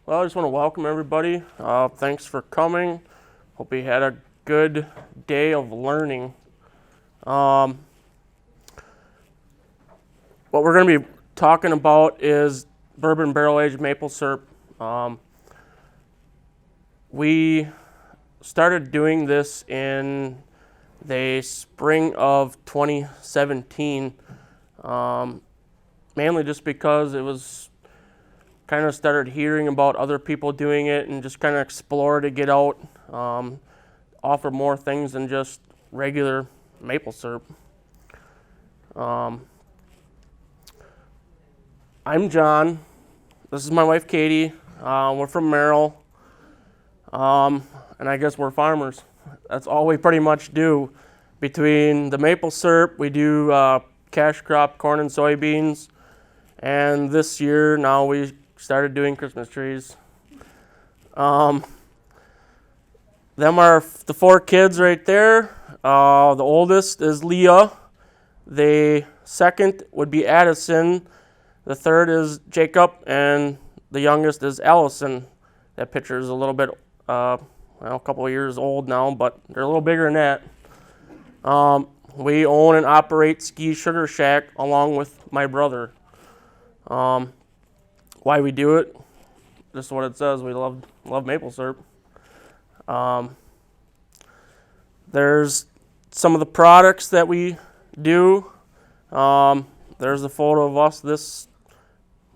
Well, I just want to welcome everybody. Thanks for coming. Hope you had a good day of learning. What we're going to be talking about is bourbon barrel-aged maple syrup. We started doing this in the spring of 2017, mainly just because it was kind of started hearing about other people doing it and just kind of explore to get out, offer more things than just regular maple syrup. I'm John. This is my wife Katie. We're from Merrill, and I guess we're farmers. That's all we pretty much do. Between the maple syrup, we do cash crop corn and soybeans, and this year now we started doing Christmas trees. Them are the four kids right there. The oldest is Leah. The second would be Addison. The third is Jacob, and the youngest is Allison. That picture is a little bit, a couple of years old now, but they're a little bigger than that. We own and operate Ski Sugar Shack along with my brother. Why we do it? Just what it says. We love maple syrup. There's some of the products that we do. There's a photo of us this,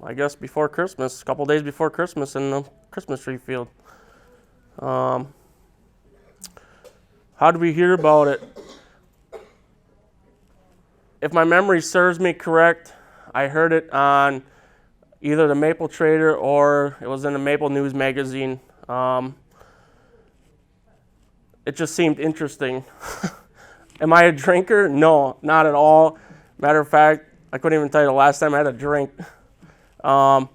I guess, before Christmas, a couple days before Christmas in the Christmas tree field. How did we hear about it? If my memory serves me correct, I heard it on either the Maple Trader or it was in the Maple News magazine. It just seemed interesting. Am I a drinker? No, not at all. Matter of fact, I couldn't even tell you the last time I had a drink. The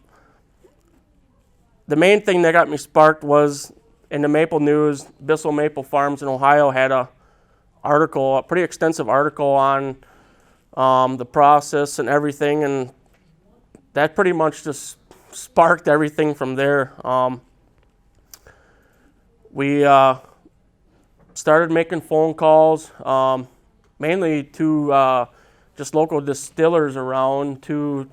main thing that got me sparked was in the Maple News, Bissell Maple Farms in Ohio had a pretty extensive article on the process and everything, and that pretty much just sparked everything from there. We started making phone calls, mainly to just local distillers around to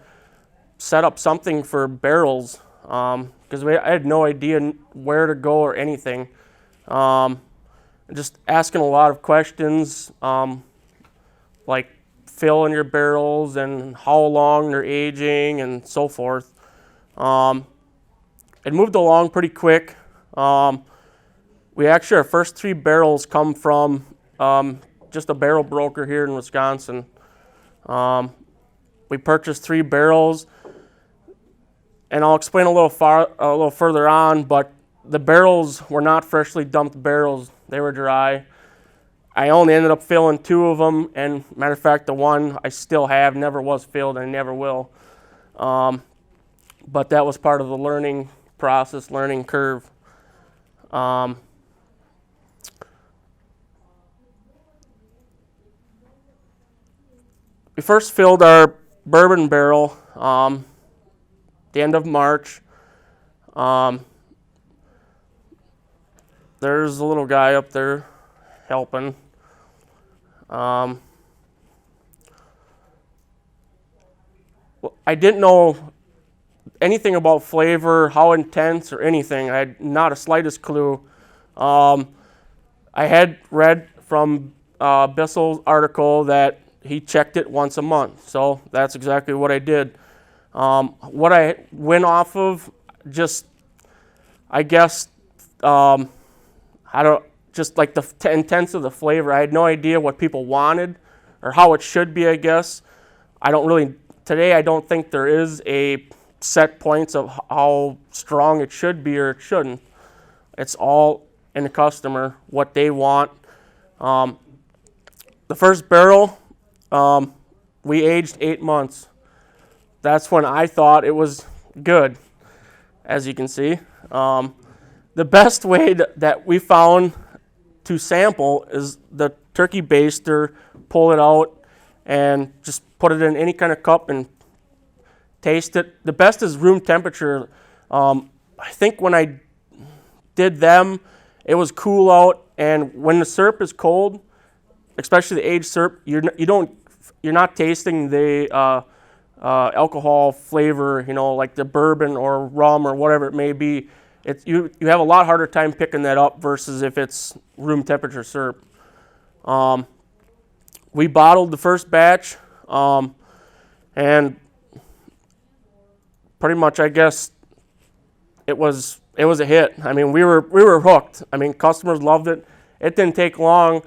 set up something for barrels, because I had no idea where to go or anything. Just asking a lot of questions, like filling your barrels and how long they're aging and so forth. It moved along pretty quick. We actually, our first 3 barrels come from just a barrel broker here in Wisconsin. We purchased 3 barrels, and I'll explain a little further on, but the barrels were not freshly dumped barrels. They were dry. I only ended up filling 2 of them, and matter of fact, the one I still have never was filled and never will. But that was part of the learning process, learning curve. We first filled our bourbon barrel the end of March. There's a little guy up there helping. Well, I didn't know anything about flavor, how intense, or anything. I had not a slightest clue. I had read from Bissell's article that he checked it once a month, so that's exactly what I did. What I went off of, just, I guess, just like the intense of the flavor. I had no idea what people wanted or how it should be, I guess. Today I don't think there is a set points of how strong it should be or it shouldn't. It's all in the customer, what they want. The first barrel, we aged 8 months. That's when I thought it was good, as you can see. The best way that we found to sample is the turkey baster, pull it out, and just put it in any kind of cup and taste it. The best is room temperature. I think when I did them, it was cool out, and when the syrup is cold, especially the aged syrup, you're not tasting the alcohol flavor, like the bourbon or rum or whatever it may be. You have a lot harder time picking that up versus if it's room temperature syrup. We bottled the first batch, and pretty much, I guess, it was a hit. I mean, we were hooked. I mean, customers loved it. It didn't take long,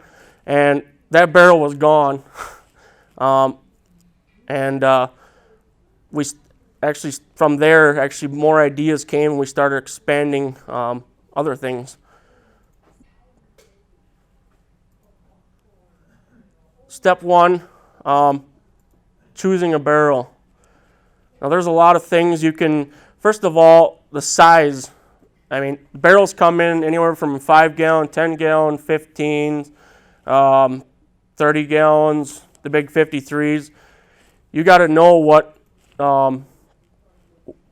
and that barrel was gone. We actually, from there, more ideas came, and we started expanding other things. Step one, choosing a barrel. Now, there's a lot of things you can. First of all, the size. I mean, barrels come in anywhere from 5 gallon, 10 gallon, 15, 30 gallons, the big 53s. You got to know what.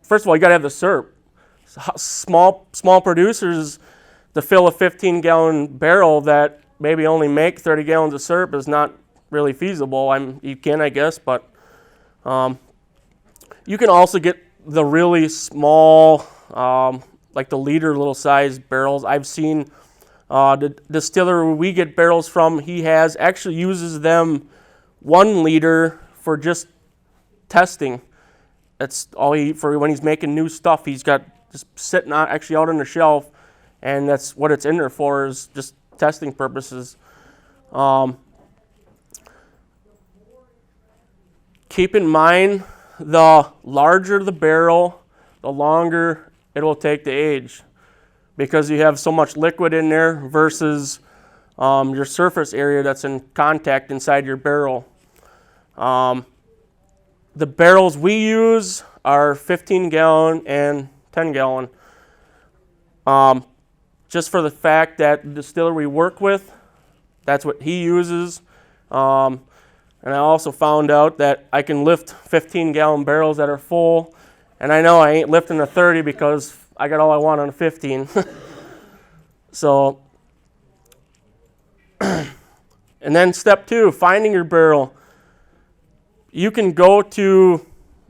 First of all, you got to have the syrup. Small producers to fill a 15-gallon barrel that maybe only make 30 gallons of syrup is not really feasible. You can, I guess, but you can also get the really small, like the liter little size barrels. I've seen the distiller we get barrels from, he actually uses them 1 liter for just testing. That's all for when he's making new stuff. He's got just sitting out on the shelf, and that's what it's in there for, is just testing purposes. Keep in mind, the larger the barrel, the longer it will take to age, because you have so much liquid in there versus your surface area that's in contact inside your barrel. The barrels we use are 15 gallon and 10 gallon. Just for the fact that the distiller we work with, that's what he uses. And I also found out that I can lift 15-gallon barrels that are full, and I know I ain't lifting a 30 because I got all I want on a 15. So, and then step 2, finding your barrel. You can go to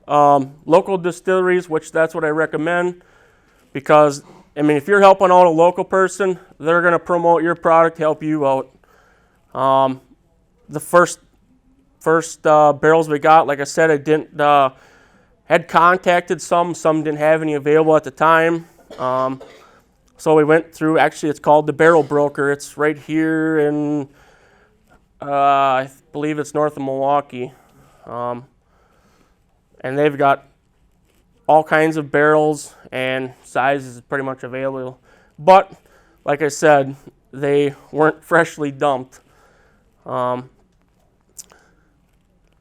local distilleries, which that's what I recommend, because, I mean, if you're helping out a local person, they're going to promote your product, help you out. The first barrels we got, like I said, I had contacted some didn't have any available at the time. So we went through, actually it's called the Barrel Broker. It's right here in, I believe it's north of Milwaukee. And they've got all kinds of barrels and sizes pretty much available. But, like I said, they weren't freshly dumped.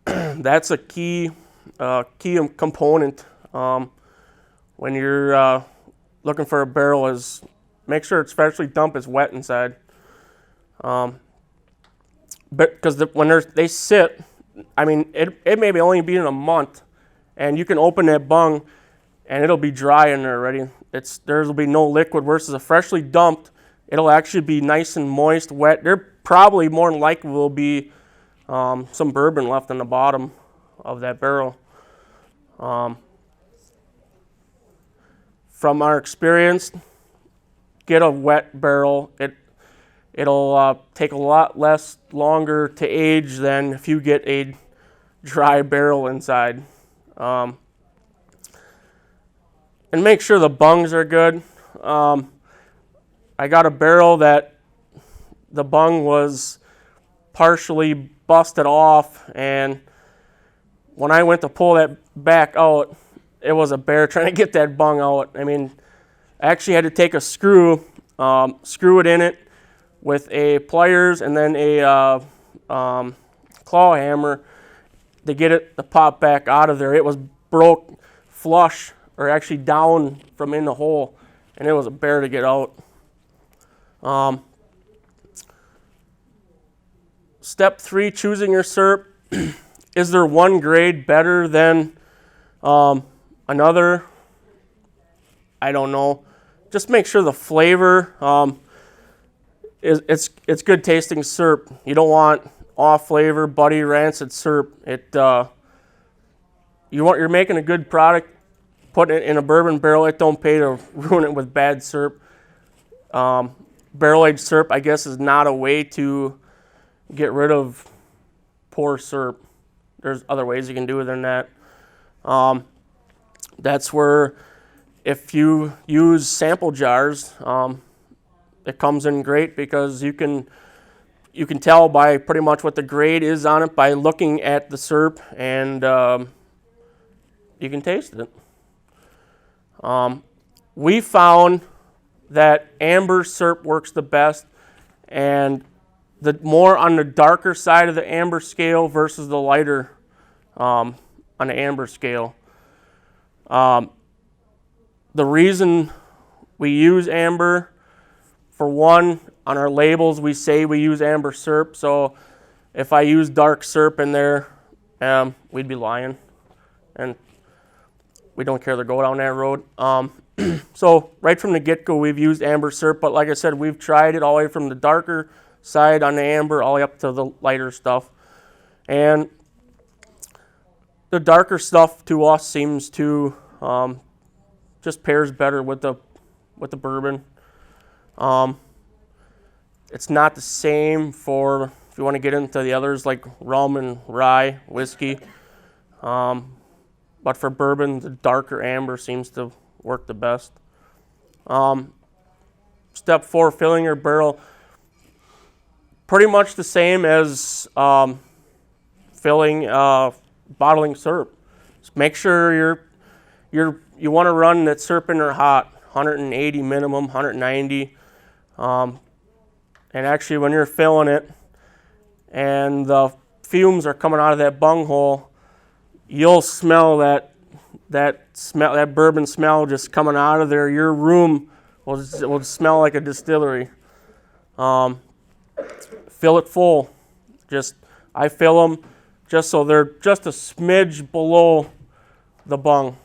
That's a key component when you're looking for a barrel, is make sure it's freshly dumped, it's wet inside. But because when they sit, I mean, it may only be in a month, and you can open that bung and it'll be dry in there already. There will be no liquid, versus a freshly dumped, it'll actually be nice and moist, wet. There probably more than likely will be some bourbon left on the bottom of that barrel. From our experience, get a wet barrel. It'll take a lot longer to age than if you get a dry barrel inside. And make sure the bungs are good. I got a barrel that the bung was partially busted off, and when I went to pull that back out, it was a bear trying to get that bung out. I mean, I actually had to take a screw it in it with a pliers and then a claw hammer to get it to pop back out of there. It was broke flush, or actually down from in the hole, and it was a bear to get out. Step 3, choosing your syrup. Is there one grade better than another? I don't know. Just make sure the flavor it's good tasting syrup. You don't want off flavor, buddy, rancid syrup. You're making a good product, putting it in a bourbon barrel. It don't pay to ruin it with bad syrup. Barrel aged syrup, I guess, is not a way to get rid of poor syrup. There's other ways you can do it than that. That's where, if you use sample jars, it comes in great, because you can tell by pretty much what the grade is on it by looking at the syrup, and you can taste it. We found that amber syrup works the best, and the more on the darker side of the amber scale versus the lighter on the amber scale. The reason we use amber, for one, on our labels we say we use amber syrup, so if I use dark syrup in there, we'd be lying, and we don't care to go down that road. So right from the get-go we've used amber syrup, but like I said, we've tried it all the way from the darker side on the amber all the way up to the lighter stuff, and the darker stuff to us seems to just pairs better with the bourbon. It's not the same for if you want to get into the others like rum and rye whiskey, but for bourbon, the darker amber seems to work the best. Step 4, filling your barrel. Pretty much the same as filling bottling syrup. Just make sure you want to run that syrup in there hot, 180 minimum, 190. And actually, when you're filling it and the fumes are coming out of that bunghole, you'll smell that bourbon smell just coming out of there. Your room will smell like a distillery. Fill it full. I fill them just so they're just a smidge below the bung.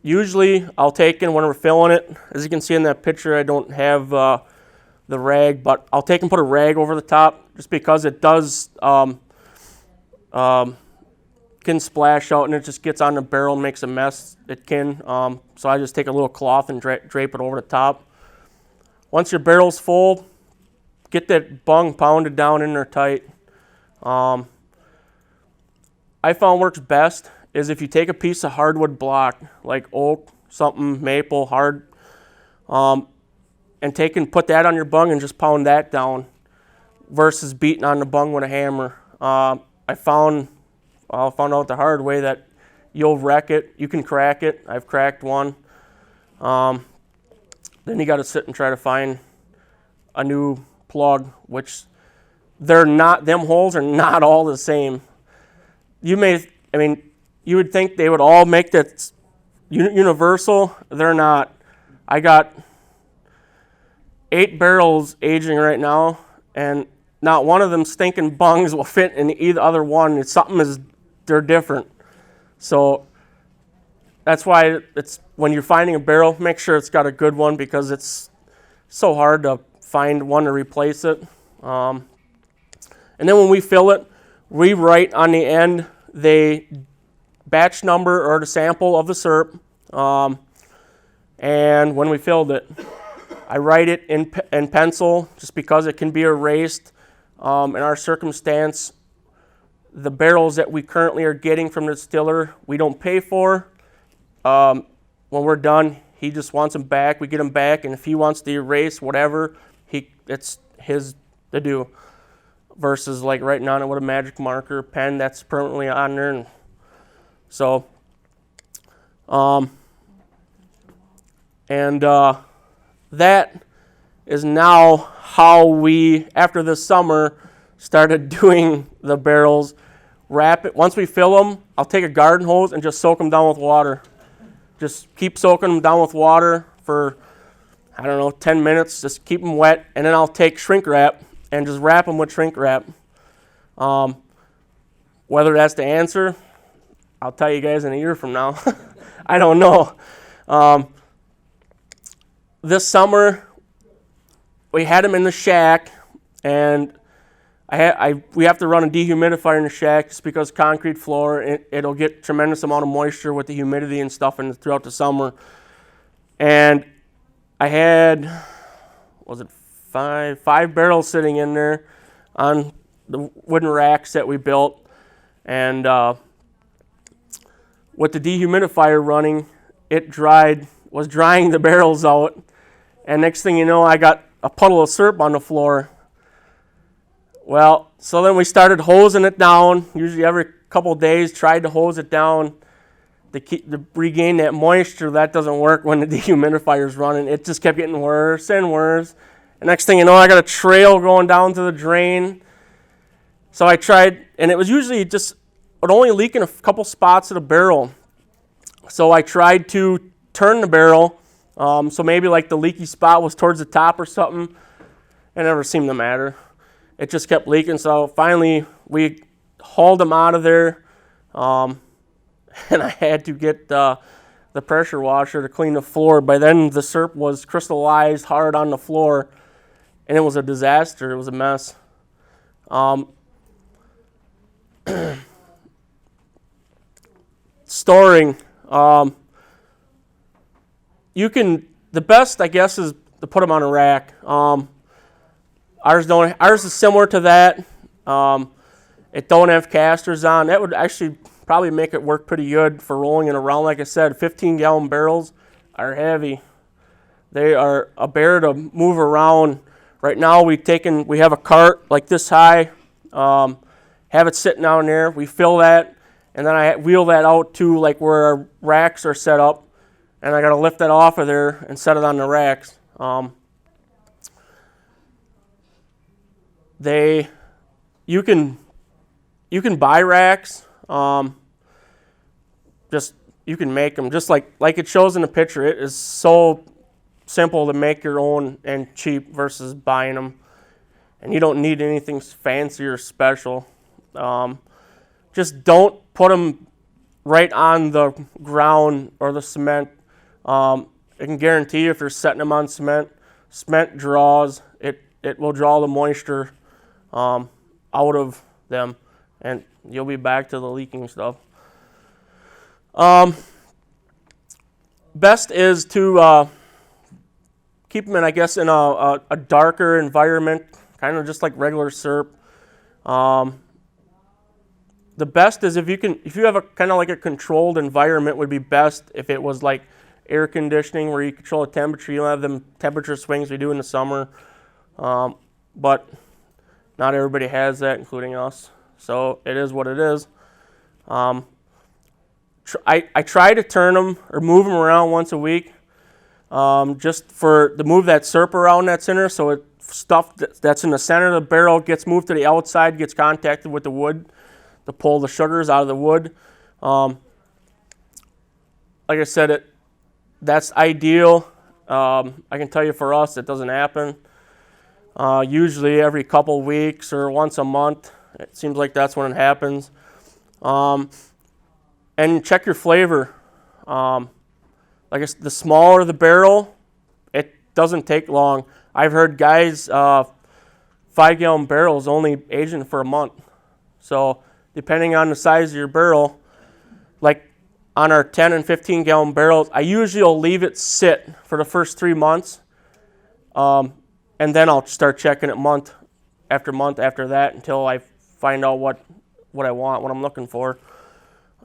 Usually I'll take in when we're filling it. As you can see in that picture, I don't have the rag, but I'll take and put a rag over the top just because it does can splash out and it just gets on the barrel and makes a mess. It can. So I just take a little cloth and drape it over the top. Once your barrel's full, get that bung pounded down in there tight. I found works best is if you take a piece of hardwood block, like oak, something, maple, hard, and take and put that on your bung and just pound that down versus beating on the bung with a hammer. I found out the hard way that you'll wreck it. You can crack it. I've cracked one. Then you got to sit and try to find a new plug, which them holes are not all the same. You would think they would all make that universal. They're not. I got 8 barrels aging right now, and not one of them stinking bungs will fit in either other one. They're different. So that's why it's when you're finding a barrel, make sure it's got a good one because it's so hard to find one to replace it. And then when we fill it, we write on the end the batch number or the sample of the syrup. And when we filled it, I write it in pencil just because it can be erased. In our circumstance, the barrels that we currently are getting from the distiller, we don't pay for. When we're done, he just wants them back. We get them back, and if he wants to erase whatever, it's his to do. Versus like writing on it with a magic marker, pen that's permanently on there. And so, that is now how we, after this summer, started doing the barrels. Wrap it. Once we fill them, I'll take a garden hose and just soak them down with water. Just keep soaking them down with water for, 10 minutes. Just keep them wet. And then I'll take shrink wrap and just wrap them with shrink wrap. Whether that's the answer, I'll tell you guys in a year from now. I don't know. This summer, we had them in the shack, and we have to run a dehumidifier in the shack just because concrete floor, it'll get tremendous amount of moisture with the humidity and stuff throughout the summer. And I had, was it five barrels sitting in there on the wooden racks that we built, and with the dehumidifier running, was drying the barrels out, and next thing you know, I got a puddle of syrup on the floor. Well, so then we started hosing it down, usually every couple of days, tried to hose it down to regain that moisture. That doesn't work when the dehumidifier is running. It just kept getting worse and worse. And next thing you know, I got a trail going down to the drain. So I tried, and it was usually it only leak in a couple spots of the barrel. So I tried to turn the barrel, so maybe like the leaky spot was towards the top or something. It never seemed to matter. It just kept leaking. So finally, we hauled them out of there, and I had to get the pressure washer to clean the floor. By then, the syrup was crystallized hard on the floor, and it was a disaster. It was a mess. Storing. The best, I guess, is to put them on a rack. Ours is similar to that. It don't have casters on. That would actually probably make it work pretty good for rolling it around. Like I said, 15-gallon barrels are heavy. They are a bear to move around. Right now, we have a cart like this high, have it sitting down there. We fill that, and then I wheel that out to like where our racks are set up, and I got to lift that off of there and set it on the racks. You can buy racks. You can make them just like it shows in the picture. It is so simple to make your own and cheap versus buying them, and you don't need anything fancy or special. Just don't put them right on the ground or the cement. I can guarantee you if you're setting them on cement draws. It will draw the moisture out of them, and you'll be back to the leaking stuff. Best is to keep them in, I guess, in a darker environment, kind of just like regular syrup. The best is if you have a kind of like a controlled environment would be best. If it was like air conditioning where you control the temperature, you don't have them temperature swings we do in the summer. But not everybody has that, including us. So it is what it is. I try to turn them or move them around once a week, just to move that syrup around that's in there, so stuff that's in the center of the barrel gets moved to the outside, gets contacted with the wood to pull the sugars out of the wood. Like I said, that's ideal. I can tell you for us, it doesn't happen. Usually every couple weeks or once a month. It seems like that's when it happens. And check your flavor. Like the smaller the barrel, it doesn't take long. I've heard guys 5-gallon barrels only aging for a month. So depending on the size of your barrel, like on our 10 and 15-gallon barrels, I usually will leave it sit for the first 3 months, and then I'll start checking it month after that until I find out what I want, what I'm looking for.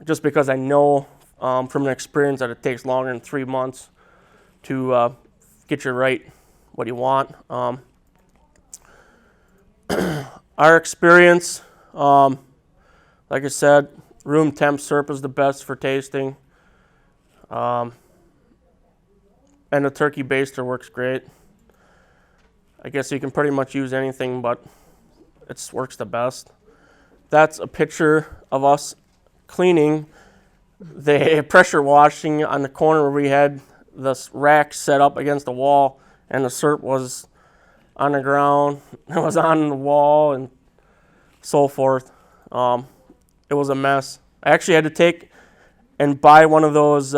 Just because I know from an experience that it takes longer than 3 months to get you what you want. Our experience, like I said, room temp syrup is the best for tasting. And the turkey baster works great. I guess you can pretty much use anything, but it works the best. That's a picture of us cleaning the pressure washing on the corner where we had the rack set up against the wall, and the syrup was on the ground, it was on the wall, and so forth. It was a mess. I actually had to take and buy one of those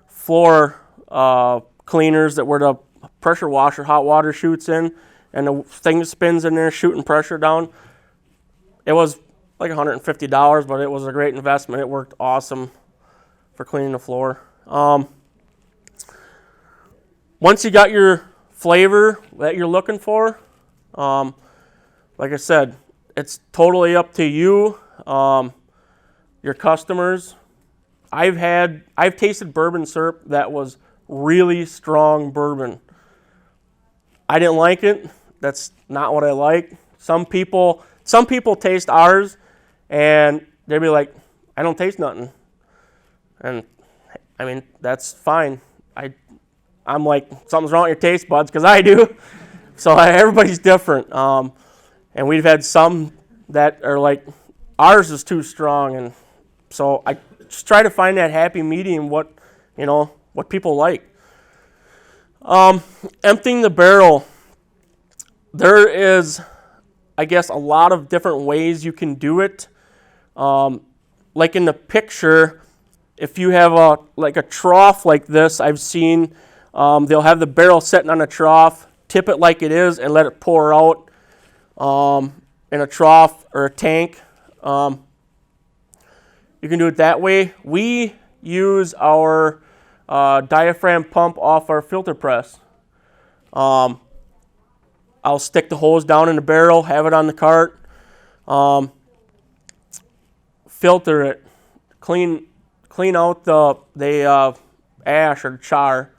floor cleaners that where the pressure washer hot water shoots in and the thing spins in there shooting pressure down. It was like $150, but it was a great investment. It worked awesome for cleaning the floor. Once you got your flavor that you're looking for, like I said, it's totally up to you, your customers. I've tasted bourbon syrup that was really strong bourbon. I didn't like it. That's not what I like. Some people taste ours and they'd be like, I don't taste nothing. And I mean, that's fine. I'm like, something's wrong with your taste buds, because I do. So everybody's different. And we've had some that are like, ours is too strong. And so I just try to find that happy medium, what people like. Emptying the barrel. There is, I guess, a lot of different ways you can do it. Like in the picture, if you have a trough like this, I've seen they'll have the barrel sitting on a trough, tip it like it is, and let it pour out in a trough or a tank. You can do it that way. We use our diaphragm pump off our filter press. I'll stick the hose down in the barrel, have it on the cart, filter it, clean out the ash or char.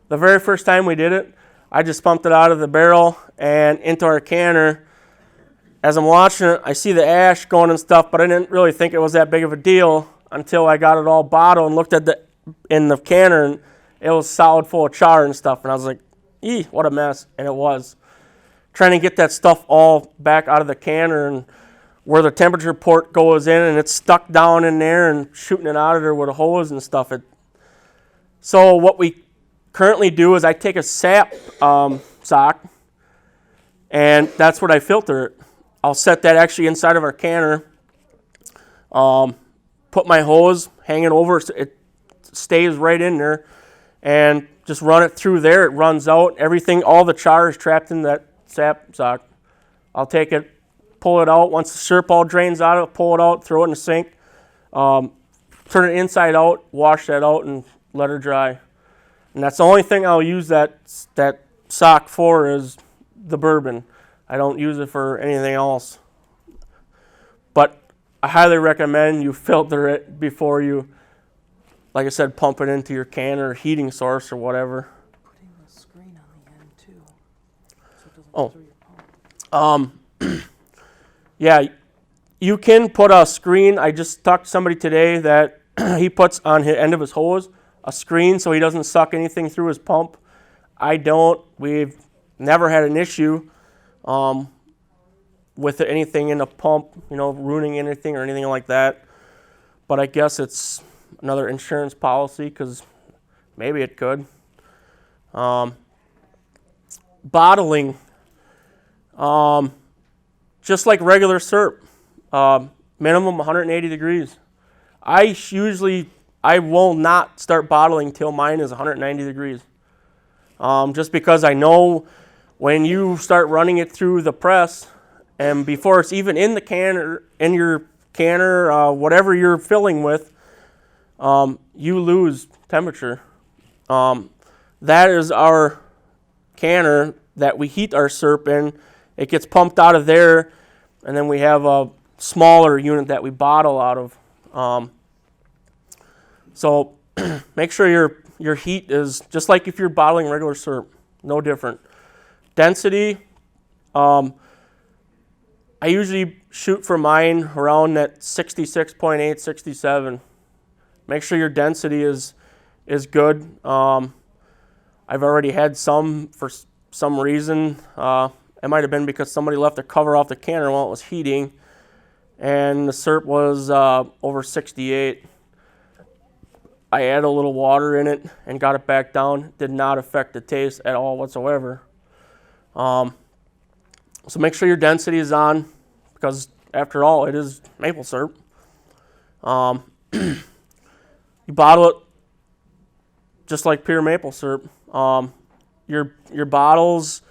The very first time we did it, I just pumped it out of the barrel and into our canner. As I'm watching it, I see the ash going and stuff, but I didn't really think it was that big of a deal until I got it all bottled and looked at in the canner, and it was solid full of char and stuff. And I was like, what a mess. And it was. Trying to get that stuff all back out of the canner and where the temperature port goes in, and it's stuck down in there, and shooting it out of there with a hose and stuff. So what we currently do is I take a sap sock, and that's what I filter it. I'll set that actually inside of our canner, put my hose, hang it over so it stays right in there, and just run it through there. It runs out. Everything, all the char is trapped in that sap sock. I'll take it, pull it out. Once the syrup all drains out of it, pull it out, throw it in the sink, turn it inside out, wash that out, and let her dry. And that's the only thing I'll use that sock for is the bourbon. I don't use it for anything else. But I highly recommend you filter it before you, like I said, pump it into your can or heating source or whatever. Putting the screen on the end too, so it doesn't go through your pump. Yeah, you can put a screen. I just talked to somebody today that he puts on the end of his hose a screen so he doesn't suck anything through his pump. I don't. We've never had an issue with anything in the pump, ruining anything or anything like that. But I guess it's another insurance policy, because maybe it could. Bottling, just like regular syrup, minimum 180 degrees. I will not start bottling till mine is 190 degrees. Just because I know when you start running it through the press, and before it's even in the can or in your canner, whatever you're filling with, you lose temperature. That is our canner that we heat our syrup in. It gets pumped out of there, and then we have a smaller unit that we bottle out of. So make sure your heat is just like if you're bottling regular syrup, no different. Density, I usually shoot for mine around that 66.8, 67. Make sure your density is good. I've already had some for some reason. It might have been because somebody left the cover off the canner while it was heating, and the syrup was over 68. I added a little water in it and got it back down. Did not affect the taste at all whatsoever. So make sure your density is on, because after all, it is maple syrup. you bottle it just like pure maple syrup. Your bottles,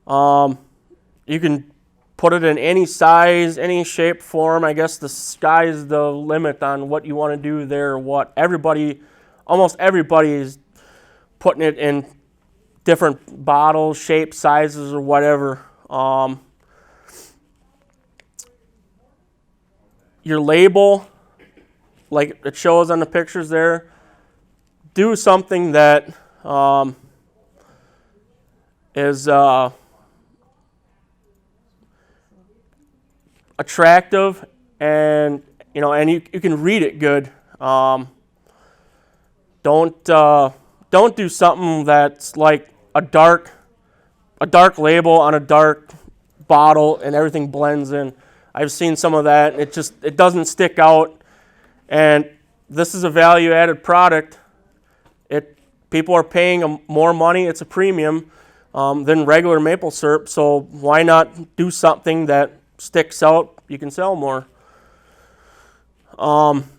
you can put it in any size, any shape, form. I guess the sky's the limit on what you want to do there. Almost everybody is putting it in different bottles, shapes, sizes, or whatever. Your label, like it shows on the pictures there, do something that is attractive, and you can read it good. Don't do something that's like a dark label on a dark bottle and everything blends in. I've seen some of that. It doesn't stick out, and this is a value-added product. People are paying more money. It's a premium than regular maple syrup. So why not do something that sticks out? You can sell more.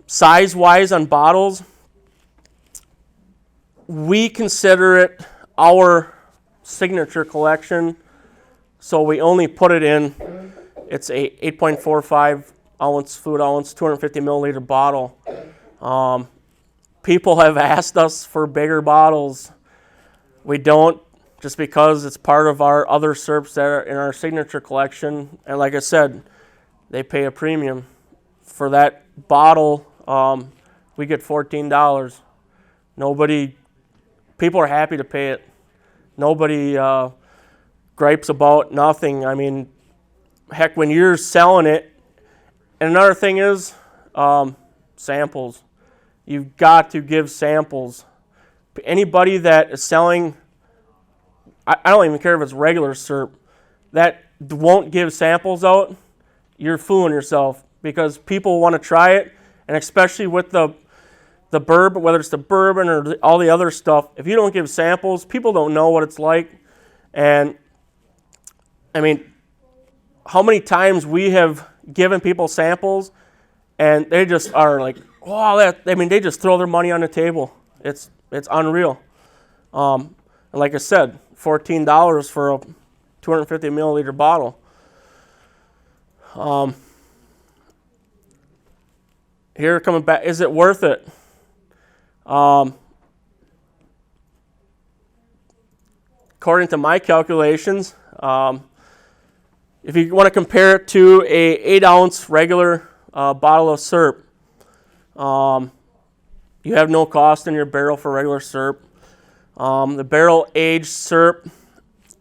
Size-wise on bottles, we consider it our signature collection. So we only put it in. It's a 8.45 ounce fluid ounce, 250 milliliter bottle. People have asked us for bigger bottles. We don't, just because it's part of our other syrups that are in our signature collection. And like I said, they pay a premium. For that bottle, we get $14. People are happy to pay it. Nobody gripes about nothing. I mean, heck, when you're selling it, and another thing is samples. You've got to give samples. Anybody that is selling, I don't even care if it's regular syrup, that won't give samples out, you're fooling yourself, because people want to try it, and especially with the bourbon, whether it's the bourbon or all the other stuff, if you don't give samples, people don't know what it's like. And I mean, how many times we have given people samples and they just are like, wow, they just throw their money on the table. It's unreal. And like I said, $14 for a 250 milliliter bottle. Here coming back, is it worth it? According to my calculations, if you want to compare it to a 8-ounce regular bottle of syrup, you have no cost in your barrel for regular syrup. The barrel-aged syrup,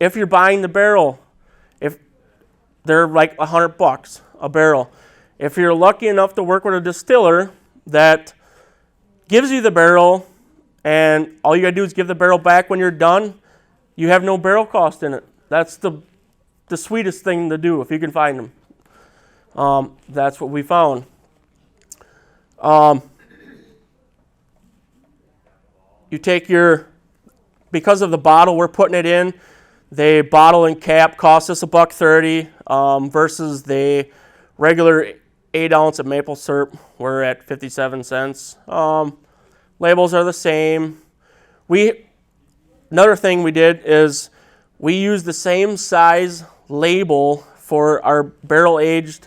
if you're buying the barrel, if they're like $100 a barrel. If you're lucky enough to work with a distiller that gives you the barrel, and all you gotta do is give the barrel back when you're done, you have no barrel cost in it. That's the sweetest thing to do if you can find them. That's what we found. You take because of the bottle we're putting it in, the bottle and cap cost us $1.30 versus the regular 8-ounce of maple syrup. We're at 57 cents. Labels are the same. Another thing we did is we used the same size label for our barrel-aged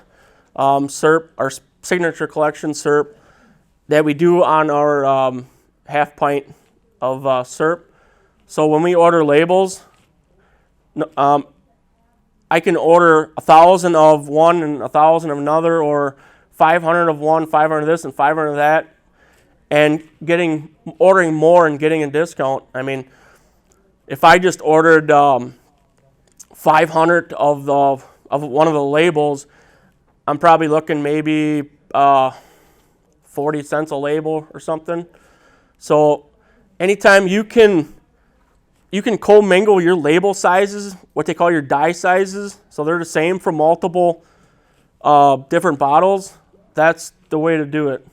syrup, our signature collection syrup, that we do on our half pint of syrup. So when we order labels, I can order 1,000 of one and 1,000 of another, or 500 of one, 500 of this, and 500 of that, and ordering more and getting a discount. I mean, if I just ordered 500 of one of the labels, I'm probably looking maybe 40 cents a label or something. So anytime you can commingle your label sizes, what they call your die sizes, so they're the same for multiple different bottles. That's the way to do it.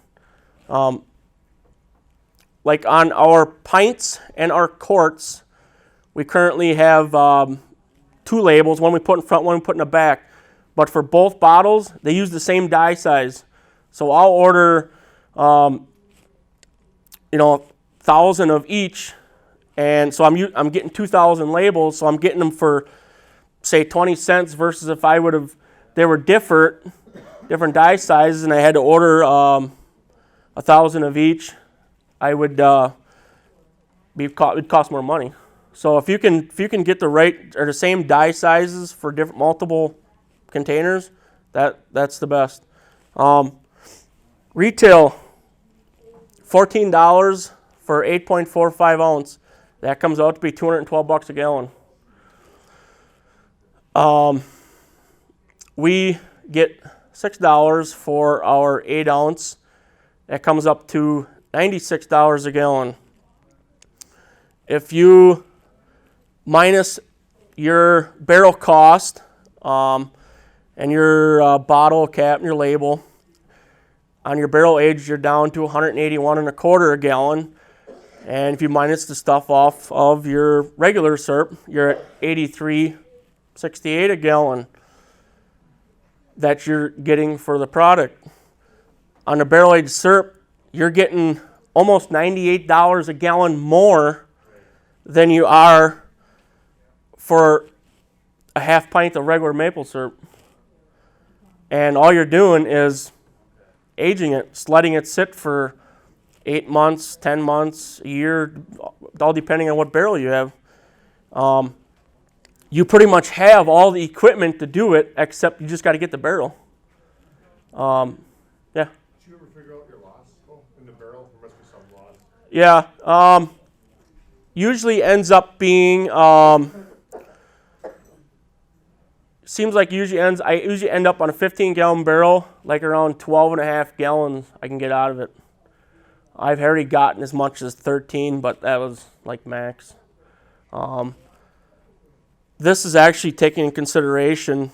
Like on our pints and our quarts, we currently have 2 labels, one we put in front, one we put in the back. But for both bottles, they use the same die size. So I'll order 1,000 of each, and so I'm getting 2,000 labels, so I'm getting them for say 20 cents versus if I would have, they were different die sizes, and I had to order 1,000 of each, I would it'd cost more money. So if you can get the right or the same die sizes for different multiple containers, that's the best. Retail $14 for 8.45 ounce. That comes out to be $212 a gallon. We get $6 for our 8 ounce. That comes up to $96 a gallon. If you minus your barrel cost and your bottle cap and your label, on your barrel age, you're down to 181.25 a gallon. And if you minus the stuff off of your regular syrup, you're at 83.68 a gallon that you're getting for the product. On the barrel aged syrup, you're getting almost $98 a gallon more than you are for a half pint of regular maple syrup. And all you're doing is aging it, letting it sit for 8 months, 10 months, a year, all depending on what barrel you have. You pretty much have all the equipment to do it, except you just got to get the barrel. Yeah. Did you ever figure out your loss in the barrel? There must be some loss. Yeah. Usually ends up being, seems like I usually end up on a 15-gallon barrel, like around 12.5 gallons I can get out of it. I've already gotten as much as 13, but that was like max. This is actually taking in consideration,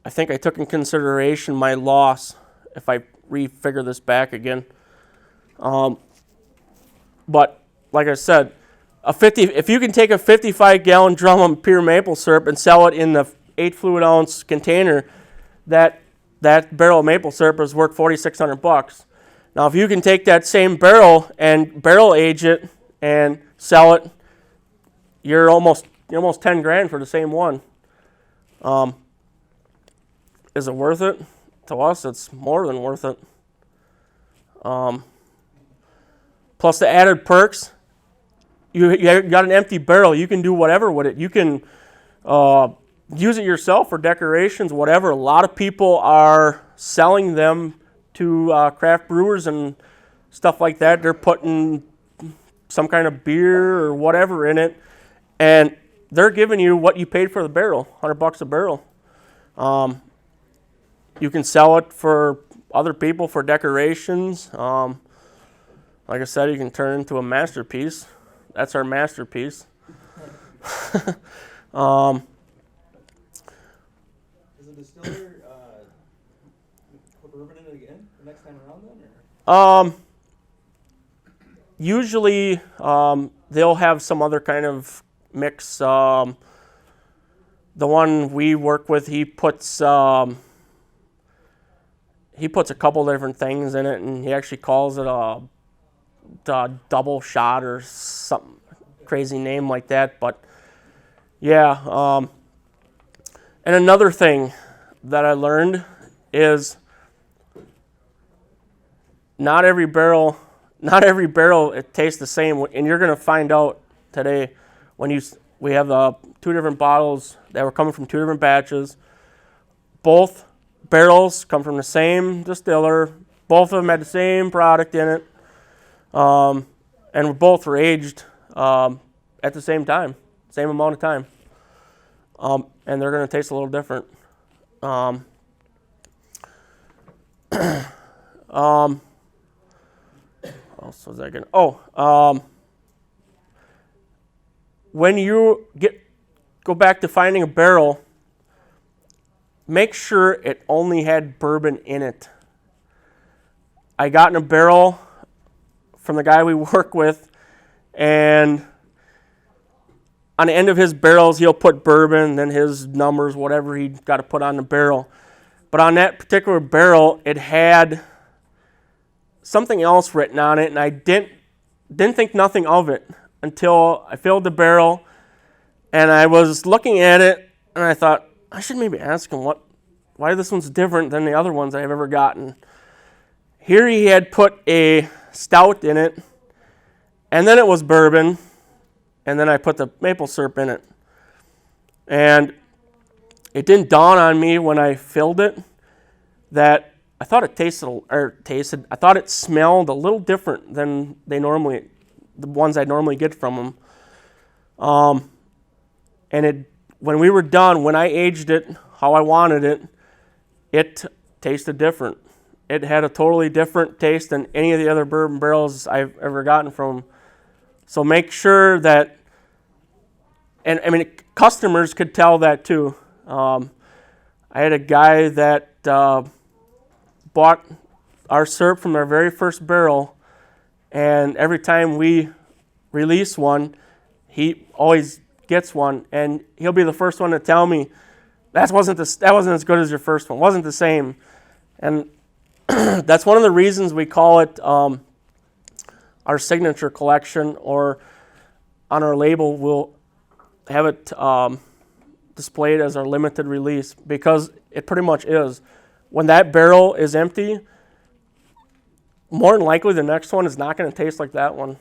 I think I took in consideration my loss if I refigure this back again. But like I said, if you can take a 55-gallon drum of pure maple syrup and sell it in the 8 fluid ounce container, that barrel of maple syrup is worth $4,600. Now, if you can take that same barrel and barrel age it and sell it, you're almost 10 grand for the same one. Is it worth it? To us, it's more than worth it. Plus the added perks. You got an empty barrel. You can do whatever with it. You can use it yourself for decorations, whatever. A lot of people are selling them to craft brewers and stuff like that. They're putting some kind of beer or whatever in it, and they're giving you what you paid for the barrel, $100 a barrel. You can sell it for other people for decorations. Like I said, you can turn it into a masterpiece. That's our masterpiece. Does the distiller put bourbon in it again the next time around then? Or? Usually they'll have some other kind of mix. The one we work with, he puts a couple different things in it, and he actually calls it a double shot or some crazy name like that. But yeah, and another thing that I learned is not every barrel it tastes the same, and you're gonna find out today when we have 2 different bottles that were coming from 2 different batches. Both barrels come from the same distiller. Both of them had the same product in it. And both were aged at the same time, same amount of time. And they're going to taste a little different. What else was I going to? When you go back to finding a barrel, make sure it only had bourbon in it. I got in a barrel from the guy we work with, and on the end of his barrels, he'll put bourbon, then his numbers, whatever he got to put on the barrel. But on that particular barrel, it had something else written on it, and I didn't think nothing of it until I filled the barrel, and I was looking at it, and I thought, I should maybe ask him why this one's different than the other ones I've ever gotten. Here he had put a stout in it, and then it was bourbon, and then I put the maple syrup in it. And it didn't dawn on me when I filled it that I thought I thought it smelled a little different than the ones I normally get from them. And when we were done, when I aged it how I wanted it, it tasted different. It had a totally different taste than any of the other bourbon barrels I've ever gotten from. So make sure that, and I mean, customers could tell that too. I had a guy that bought our syrup from our very first barrel, and every time we release one, he always gets one, and he'll be the first one to tell me that wasn't as good as your first one, wasn't the same. And that's one of the reasons we call it our signature collection, or on our label we'll have it displayed as our limited release, because it pretty much is. When that barrel is empty, more than likely the next one is not going to taste like that one.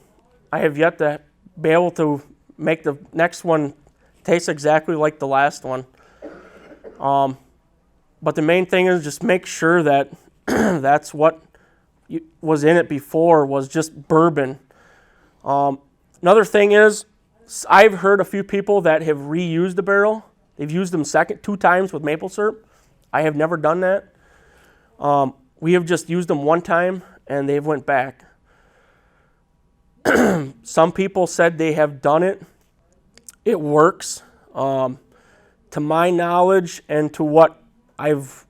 I have yet to be able to make the next one taste exactly like the last one. But the main thing is just make sure that that's what was in it before was just bourbon. Another thing is, I've heard a few people that have reused the barrel. They've used them 2 times with maple syrup. I have never done that. We have just used them 1 time and they've went back. Some people said they have done it. It works. To my knowledge and to what I've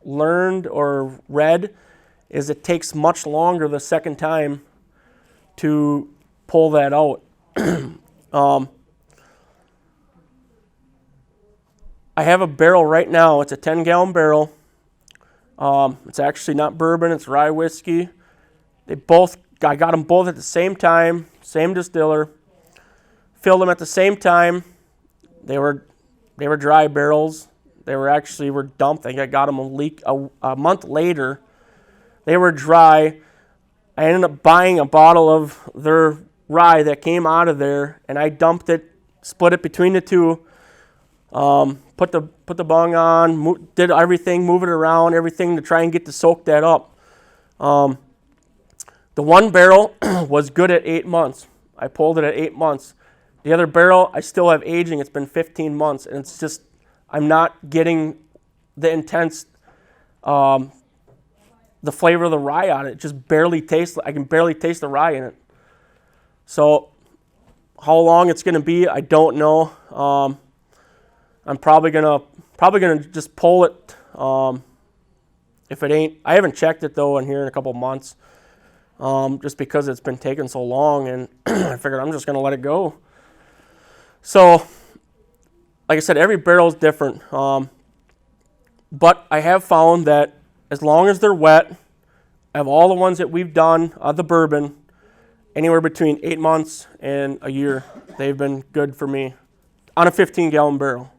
learned or read, is it takes much longer the second time to pull that out. I have a barrel right now. It's a 10-gallon barrel. It's actually not bourbon. It's rye whiskey. I got them both at the same time, same distiller. Filled them at the same time. They were dry barrels. They were dumped. I think I got them a month later. They were dry. I ended up buying a bottle of their rye that came out of there, and I dumped it, split it between the two, put the bung on, did everything, move it around, everything to try and get to soak that up. The one barrel was good at 8 months. I pulled it at 8 months. The other barrel, I still have aging. It's been 15 months, and it's just, I'm not getting the intense, the flavor of the rye on it. It just barely tastes. I can barely taste the rye in it. So how long it's going to be, I don't know. I'm probably gonna just pull it. If it ain't, I haven't checked it though in here in a couple months, just because it's been taking so long, and I figured I'm just gonna let it go. So, like I said, every barrel is different. But I have found that as long as they're wet, of all the ones that we've done of the bourbon, anywhere between 8 months and a year, they've been good for me on a 15-gallon barrel.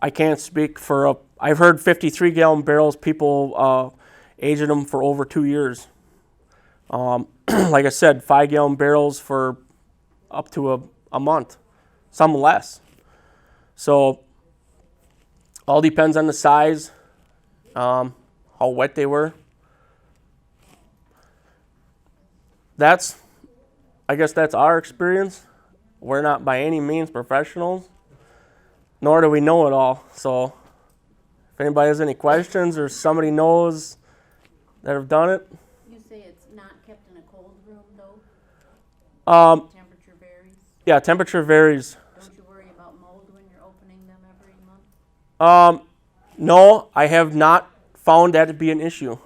I can't speak for I've heard 53-gallon barrels, people aging them for over 2 years. Like I said, 5-gallon barrels for up to a month, some less. So all depends on the size, how wet they were. I guess that's our experience. We're not by any means professionals, nor do we know it all. So if anybody has any questions or somebody knows that have done it. You say it's not kept in a cold room though? Temperature varies? Yeah, temperature varies. Don't you worry about mold when you're opening them every month? No, I have not found that to be an issue.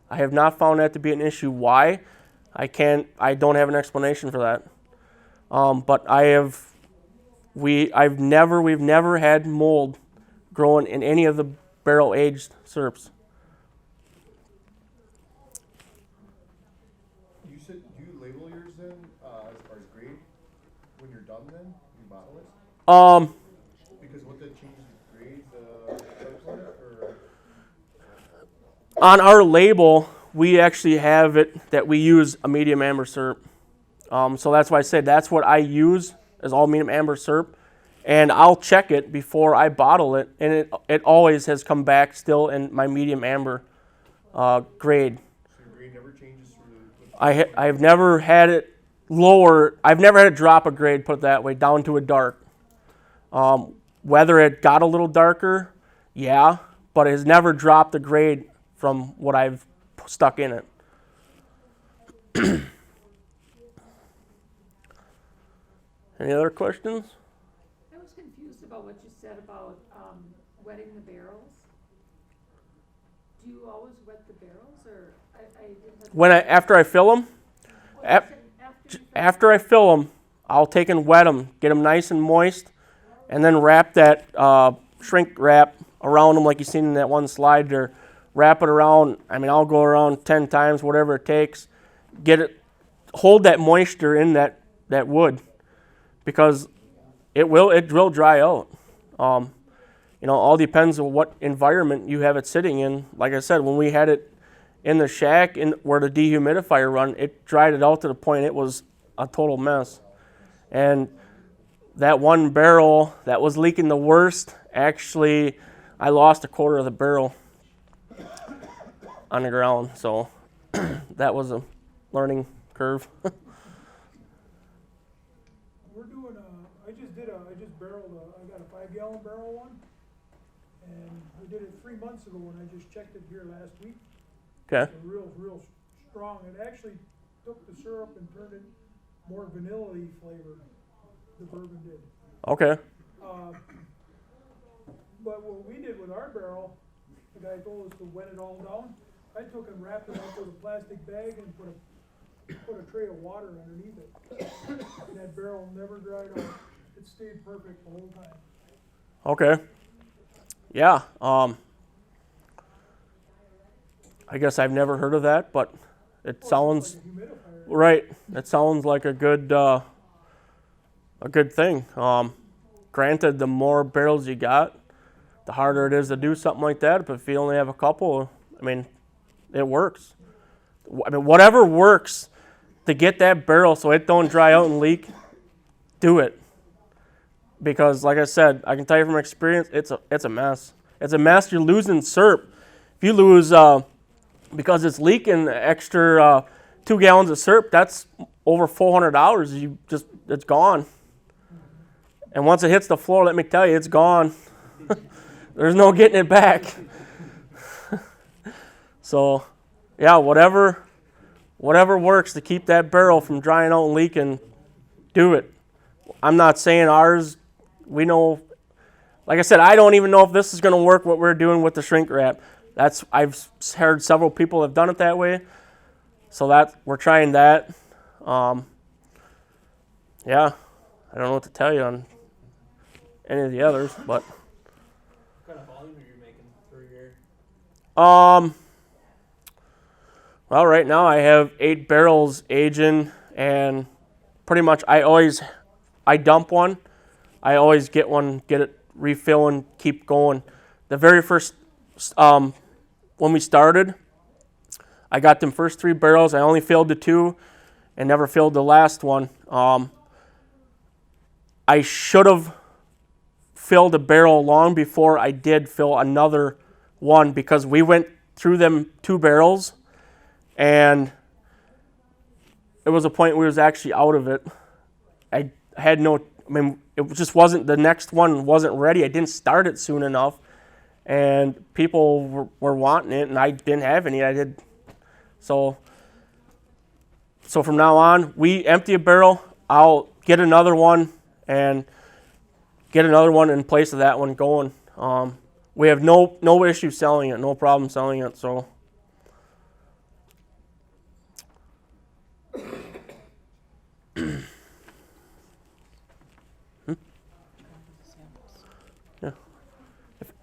I have not found that to be an issue. Why? I don't have an explanation for that. But we've never had mold growing in any of the barrel aged syrups. said, do you label yours then, as far as grade, when you're done then, when you bottle it? Because would that change the grade, or? On our label, we actually have it that we use a medium amber syrup. So that's why I said that's what I use is all medium amber syrup. And I'll check it before I bottle it, and it always has come back still in my medium amber grade. So your grade never changes through I've never had it lower. I've never had it drop a grade, put it that way, down to a dark. Whether it got a little darker, yeah, but it has never dropped a grade from what I've stuck in it. Any other questions? I was confused about what you said about wetting the barrels. Do you always wet the barrels, or I didn't? After I fill them, after I fill them, I'll take and wet them, get them nice and moist, and then wrap that shrink wrap around them like you seen in that one slide there. Wrap it around. I mean, I'll go around 10 times, whatever it takes. Hold that moisture in that wood, because it will dry out. All depends on what environment you have it sitting in. Like I said, when we had it in the shack where the dehumidifier run, it dried it out to the point it was a total mess. And that one barrel that was leaking the worst, actually, I lost a quarter of the barrel on the ground. So that was a learning curve. We're doing I just barreled I got a 5-gallon barrel one, and I did it 3 months ago, and I just checked it here last week. Okay. It's real strong. It actually took the syrup and turned it more vanilla-y flavor, the bourbon did. Okay. But what we did with our barrel, the guy told us to wet it all down. I took and wrapped it up with a plastic bag and put a tray of water underneath it. And that barrel never dried out. It stayed perfect the whole time. Okay. Yeah. I guess I've never heard of that, but it sounds Like a humidifier. right. It sounds like a good thing. Granted, the more barrels you got, the harder it is to do something like that. But if you only have a couple, I mean, it works. I mean, whatever works to get that barrel so it don't dry out and leak, do it. Because, like I said, I can tell you from experience, it's a mess. It's a mess. You're losing syrup. If you lose, because it's leaking, extra 2 gallons of syrup, that's over $400. It's gone. And once it hits the floor, let me tell you, it's gone. There's no getting it back. So, yeah, whatever works to keep that barrel from drying out and leaking, do it. I'm not saying ours, we know, like I said, I don't even know if this is going to work what we're doing with the shrink wrap. I've heard several people have done it that way. So we're trying that. Yeah, I don't know what to tell you on any of the others, but What kind of volume are you making for a year? well, right now I have 8 barrels aging, and pretty much I dump one. I always get it refill and keep going. The very first, when we started, I got them first 3 barrels. I only filled the 2 and never filled the last one. I should have filled a barrel long before I did fill another one, because we went through them 2 barrels and it was a point where we was actually out of it. I mean, it just wasn't, the next one wasn't ready. I didn't start it soon enough, and people were wanting it, and I didn't have any. So from now on, we empty a barrel, I'll get another one and get another one in place of that one going. We have no issue selling it, no problem selling it. So.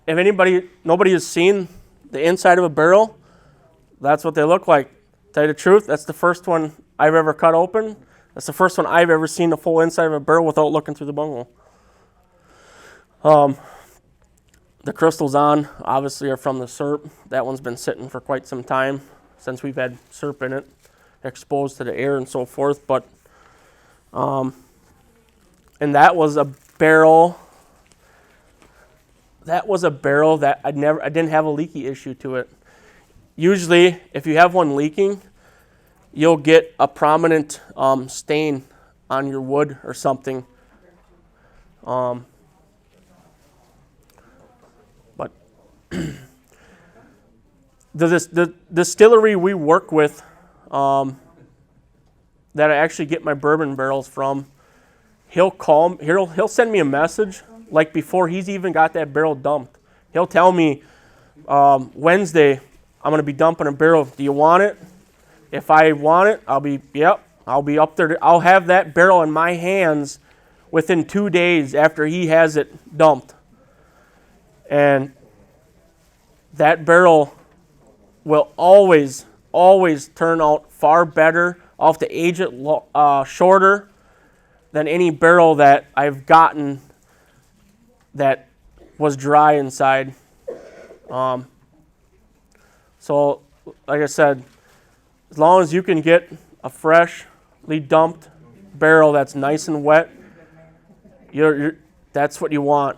If nobody has seen the inside of a barrel, that's what they look like. Tell you the truth, that's the first one I've ever cut open. That's the first one I've ever seen the full inside of a barrel without looking through the bunghole. The crystals on, obviously, are from the syrup. That one's been sitting for quite some time since we've had syrup in it, exposed to the air and so forth. But, and that was a barrel. That was a barrel that I didn't have a leaky issue to it. Usually, if you have one leaking, you'll get a prominent stain on your wood or something. But the distillery we work with, that I actually get my bourbon barrels from, he'll send me a message like before he's even got that barrel dumped. He'll tell me, Wednesday, I'm going to be dumping a barrel. Do you want it? If I want it, I'll be up there. I'll have that barrel in my hands within 2 days after he has it dumped. And that barrel will always turn out far better. I'll have to age it shorter than any barrel that I've gotten that was dry inside. So, like I said, as long as you can get a freshly dumped barrel that's nice and wet, that's what you want.